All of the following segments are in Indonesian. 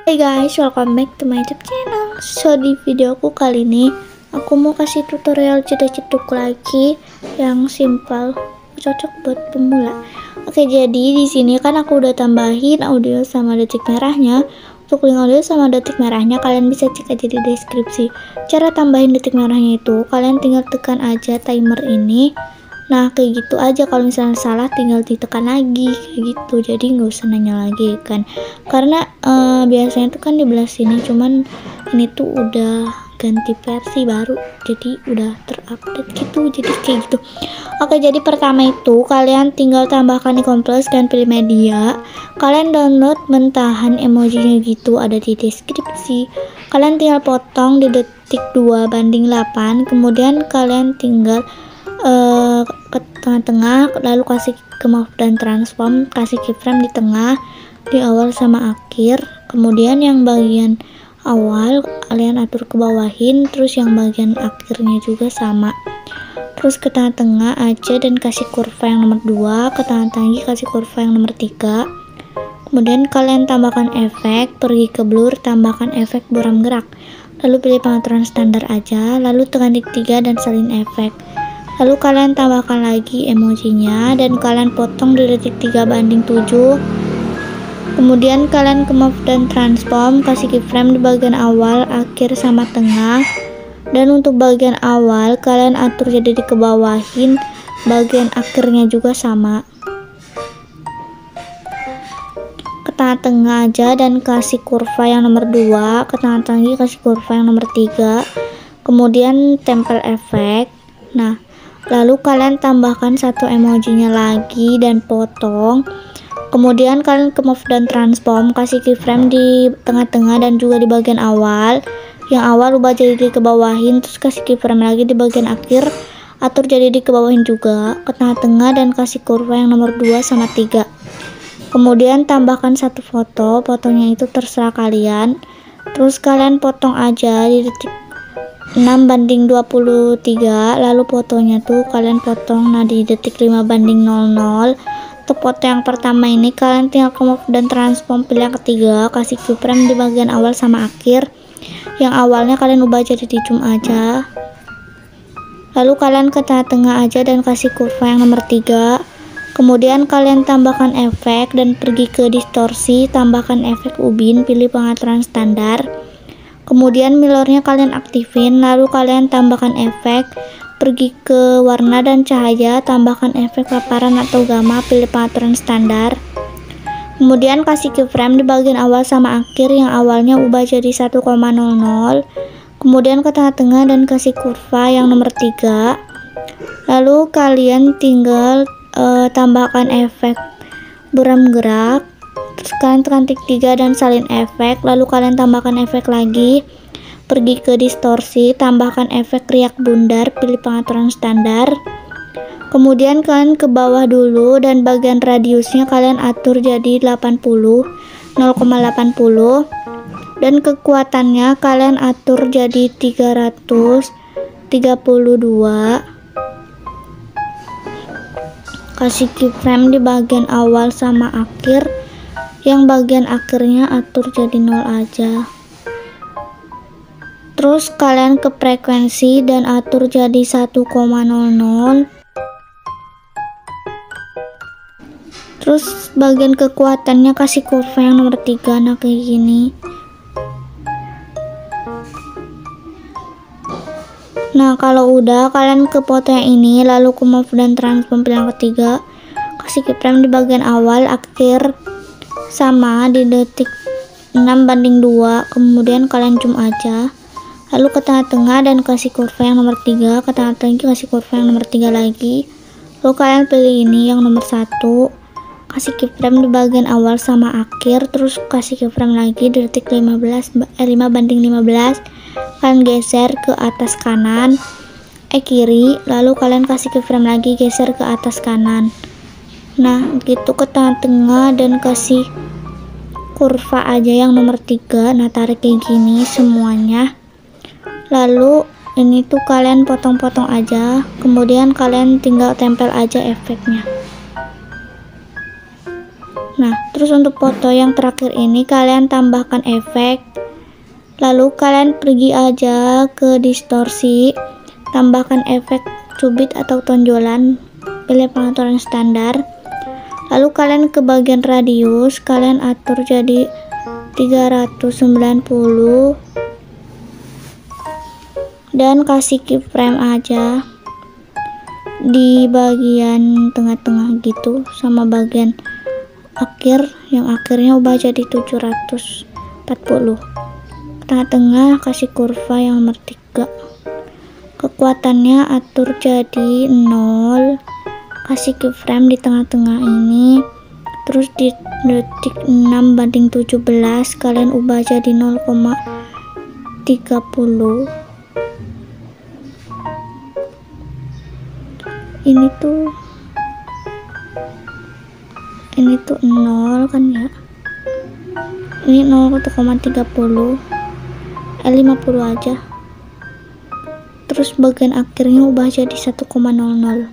Hey guys, welcome back to my YouTube channel. So di videoku kali ini aku mau kasih tutorial cedek-cedek lagi yang simpel, cocok buat pemula. Oke, jadi di sini kan aku udah tambahin audio sama detik merahnya. Untuk link audio sama detik merahnya kalian bisa cek aja di deskripsi. Cara tambahin detik merahnya itu kalian tinggal tekan aja timer ini. Nah kayak gitu aja, kalau misalnya salah tinggal ditekan lagi kayak gitu, jadi nggak usah nanya lagi kan, karena biasanya tuh kan di belah sini, cuman ini tuh udah ganti versi baru, jadi udah terupdate gitu, jadi kayak gitu. Oke, jadi pertama itu kalian tinggal tambahkan icon plus dan pilih media. Kalian download mentahan emojinya gitu, ada di deskripsi. Kalian tinggal potong di detik 2:8, kemudian kalian tinggal ke tengah-tengah, lalu kasih ke move dan transform, kasih keyframe di tengah, di awal sama akhir. Kemudian yang bagian awal kalian atur ke bawahin, terus yang bagian akhirnya juga sama. Terus ke tengah-tengah aja dan kasih kurva yang nomor 2, ke tengah-tengah kasih kurva yang nomor 3. Kemudian kalian tambahkan efek, pergi ke blur, tambahkan efek buram gerak. Lalu pilih pengaturan standar aja, lalu tekan titik 3 dan salin efek. Lalu kalian tambahkan lagi emojinya dan kalian potong di detik 3:7. Kemudian kalian ke move dan transform, kasih keyframe di bagian awal, akhir sama tengah. Dan untuk bagian awal kalian atur jadi di kebawahin, bagian akhirnya juga sama. Ke tengah-tengah aja dan kasih kurva yang nomor 2, ke tengah-tengah kasih kurva yang nomor 3. Kemudian tempel efek. Nah, lalu kalian tambahkan satu emojinya lagi dan potong. Kemudian kalian ke move dan transform, kasih keyframe di tengah-tengah dan juga di bagian awal. Yang awal ubah jadi di kebawahin, terus kasih keyframe lagi di bagian akhir, atur jadi di kebawahin juga, ke tengah-tengah dan kasih kurva yang nomor 2 sama 3. Kemudian tambahkan satu foto, fotonya itu terserah kalian. Terus kalian potong aja di detik 6:23, lalu fotonya tuh kalian potong di detik 5:00. Untuk foto yang pertama ini kalian tinggal ke move dan transform, pilih yang ketiga, kasih keyframe di bagian awal sama akhir. Yang awalnya kalian ubah jadi di zoom aja, lalu kalian ke tengah-tengah aja dan kasih kurva yang nomor 3. Kemudian kalian tambahkan efek dan pergi ke distorsi, tambahkan efek ubin, pilih pengaturan standar. Kemudian mirrornya kalian aktifin, lalu kalian tambahkan efek, pergi ke warna dan cahaya, tambahkan efek paparan atau gamma, pilih pengaturan standar. Kemudian kasih keyframe di bagian awal sama akhir, yang awalnya ubah jadi 1,00. Kemudian ke tengah-tengah dan kasih kurva yang nomor 3. Lalu kalian tinggal tambahkan efek buram gerak. Terus kalian tekan titik 3 dan salin efek, lalu kalian tambahkan efek lagi, pergi ke distorsi, tambahkan efek riak bundar, pilih pengaturan standar. Kemudian kalian ke bawah dulu dan bagian radiusnya kalian atur jadi 0,80, dan kekuatannya kalian atur jadi 332. Kasih keyframe di bagian awal sama akhir, yang bagian akhirnya atur jadi 0 aja. Terus kalian ke frekuensi dan atur jadi 1,00. Terus bagian kekuatannya kasih kurva yang nomor 3, nah kayak gini. Nah kalau udah kalian ke foto yang ini, lalu ke move dan transform, pilih yang ketiga, kasih keyframe di bagian awal, akhir sama di detik 6:2. Kemudian kalian zoom aja, lalu ke tengah-tengah dan kasih kurva yang nomor 3, ke tengah-tengah kasih kurva yang nomor 3 lagi. Lalu kalian pilih ini yang nomor 1, kasih keyframe di bagian awal sama akhir, terus kasih keyframe lagi di detik 5:15. Kalian geser ke atas kanan, kiri, lalu kalian kasih keyframe lagi, geser ke atas kanan. Nah gitu ke tengah-tengah dan kasih kurva aja yang nomor 3. Nah tarik kayak gini semuanya, lalu ini tuh kalian potong-potong aja, kemudian kalian tinggal tempel aja efeknya. Nah, terus untuk foto yang terakhir ini kalian tambahkan efek. Lalu kalian pergi aja ke distorsi, tambahkan efek cubit atau tonjolan, pilih pengaturan standar. Lalu kalian ke bagian radius, kalian atur jadi 390 dan kasih keyframe aja di bagian tengah-tengah gitu, sama bagian akhir yang akhirnya ubah jadi 740. Tengah-tengah kasih kurva yang nomor 3. Kekuatannya atur jadi 0, kasih keyframe di tengah-tengah ini. Terus di detik 6/17 kalian ubah jadi 0,30. Ini tuh 0 kan ya, ini 0,30, 50 aja. Terus bagian akhirnya ubah jadi 1,00.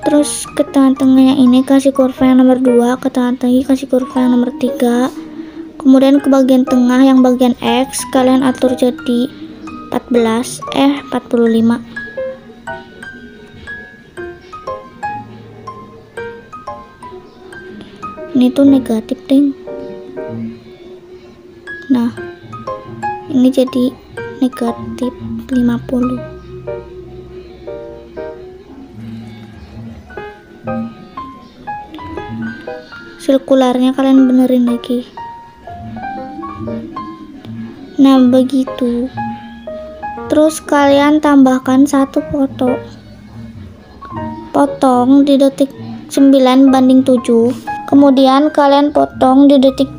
Terus ke tengah-tengahnya ini kasih kurva yang nomor 2, ke tengah-tengah kasih kurva yang nomor 3. Kemudian ke bagian tengah yang bagian X kalian atur jadi 45. Ini tuh negatif, ding. Nah, ini jadi negatif 50. Sirkularnya kalian benerin lagi. Nah, begitu. Terus kalian tambahkan satu foto, potong di detik 9/7. Kemudian kalian potong di detik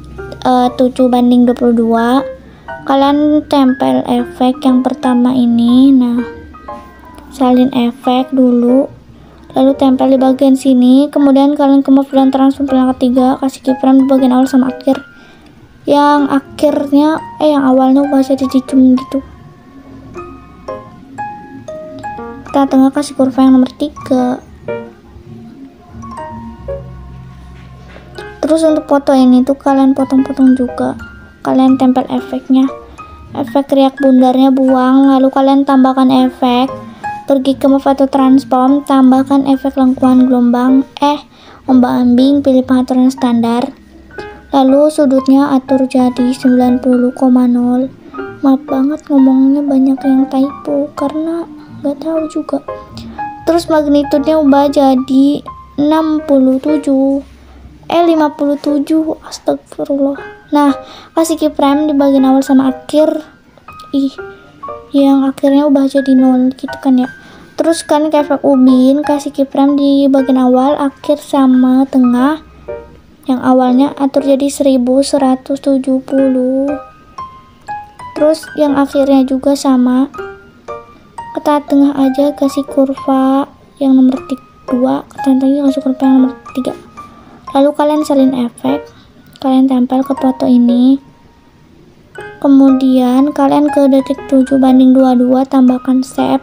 7/22. Kalian tempel efek yang pertama ini. Nah, salin efek dulu, lalu tempel di bagian sini. Kemudian kalian ke move dan transform yang ketiga, kasih keyframe di bagian awal sama akhir. Yang akhirnya yang awalnya ubah jadi dicum gitu. Tengah-tengah kasih kurva yang nomor 3. Terus untuk foto ini tuh kalian potong-potong juga. Kalian tempel efeknya, efek riak bundarnya buang. Lalu kalian tambahkan efek, pergi ke move atau transform, tambahkan efek lengkuan gelombang, ombak ambing, pilih pengaturan standar. Lalu sudutnya atur jadi 90,0. Maaf banget ngomongnya banyak yang typo karena nggak tahu juga. Terus magnitudenya ubah jadi 57, 57, astagfirullah. Nah, kasih keyframe di bagian awal sama akhir. Yang akhirnya ubah jadi 0 gitu kan ya. Terus kan ke efek ubin, kasih keyframe di bagian awal, akhir sama tengah. Yang awalnya atur jadi 1170. Terus yang akhirnya juga sama, ke tengah aja kasih kurva yang nomor 2, ke tengah kasih kurva yang nomor 3. Lalu kalian salin efek, kalian tempel ke foto ini. Kemudian kalian ke detik 7/22 tambahkan shape,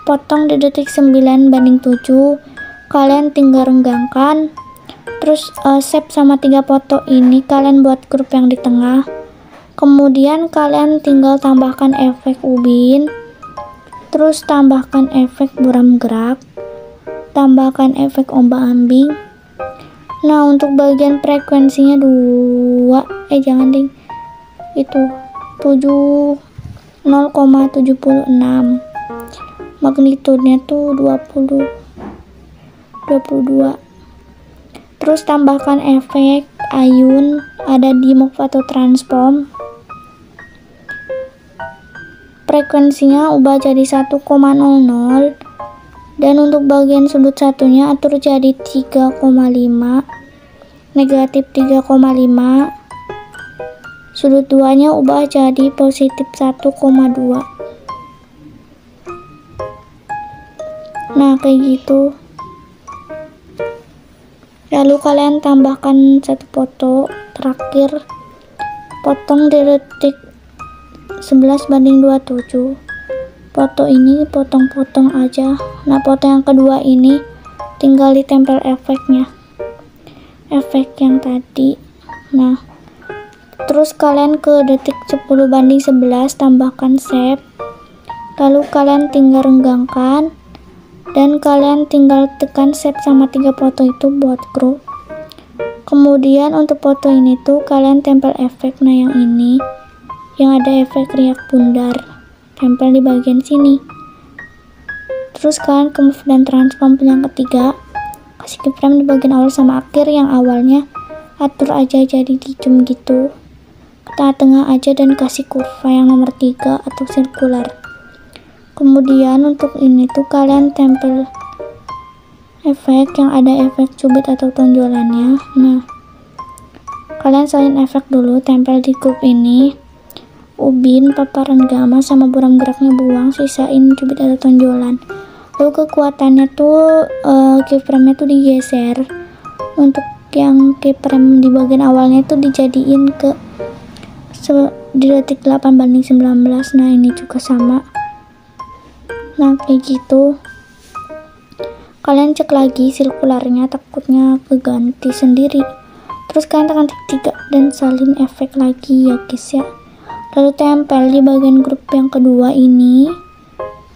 potong di detik 9/7. Kalian tinggal renggangkan. Terus shape sama 3 foto ini kalian buat grup yang di tengah. Kemudian kalian tinggal tambahkan efek ubin, terus tambahkan efek buram gerak, tambahkan efek ombak ambing. Nah, untuk bagian frekuensinya 2, jangan ding, itu 0,76. Magnitudenya tuh 22. Terus tambahkan efek ayun, ada di move atau transform. Frekuensinya ubah jadi 1,00. Dan untuk bagian sudut satunya atur jadi 3,5, negatif 3,5. Sudut 2-nya ubah jadi positif 1,2. Nah, kayak gitu. Lalu kalian tambahkan satu foto terakhir, potong di detik 11:27. Foto ini potong-potong aja. Nah, foto yang kedua ini tinggal ditempel efeknya, efek yang tadi. Nah, terus kalian ke detik 10:11 tambahkan shape, lalu kalian tinggal renggangkan dan kalian tinggal tekan shape sama 3 foto itu buat crop. Kemudian untuk foto ini tuh kalian tempel efek. Nah, yang ini yang ada efek riak bundar, tempel di bagian sini. Terus kalian ke move dan transform yang ketiga, kasih keyframe di bagian awal sama akhir. Yang awalnya atur aja jadi di zoom gitu ke tengah-tengah aja dan kasih kurva yang nomor 3 atau sirkular. Kemudian untuk ini tuh kalian tempel efek yang ada efek cubit atau tonjolannya. Nah, kalian salin efek dulu, tempel di grup ini, ubin, paparan gamma sama buram geraknya buang, sisain cubit atau tonjolan. Lalu kekuatannya tuh keyframe-nya tuh digeser. Untuk yang keyframe di bagian awalnya itu dijadiin ke di detik 8:19. Nah, ini juga sama. Nah, kayak gitu. Kalian cek lagi sirkularnya, takutnya keganti sendiri. Terus kalian tekan titik 3 dan salin efek lagi ya guys ya. Lalu tempel di bagian grup yang kedua ini.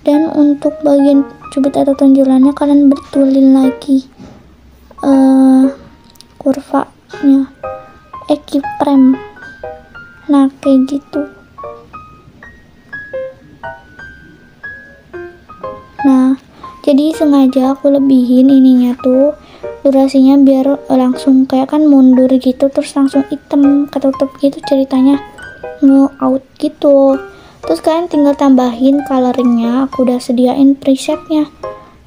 Dan untuk bagian cubit atau tonjolannya kalian betulin lagi kurvanya, keyframe. Nah, kayak gitu. Nah, jadi sengaja aku lebihin ininya tuh durasinya biar langsung kayak kan mundur gitu, terus langsung hitam ketutup gitu ceritanya, out gitu. Terus kalian tinggal tambahin coloringnya, aku udah sediain presetnya.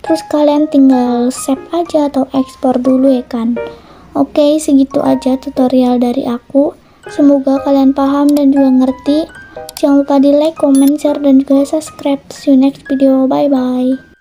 Terus kalian tinggal save aja atau ekspor dulu ya kan. Oke, segitu aja tutorial dari aku. Semoga kalian paham dan juga ngerti. Jangan lupa di like, comment, share, dan juga subscribe. See you next video. Bye bye.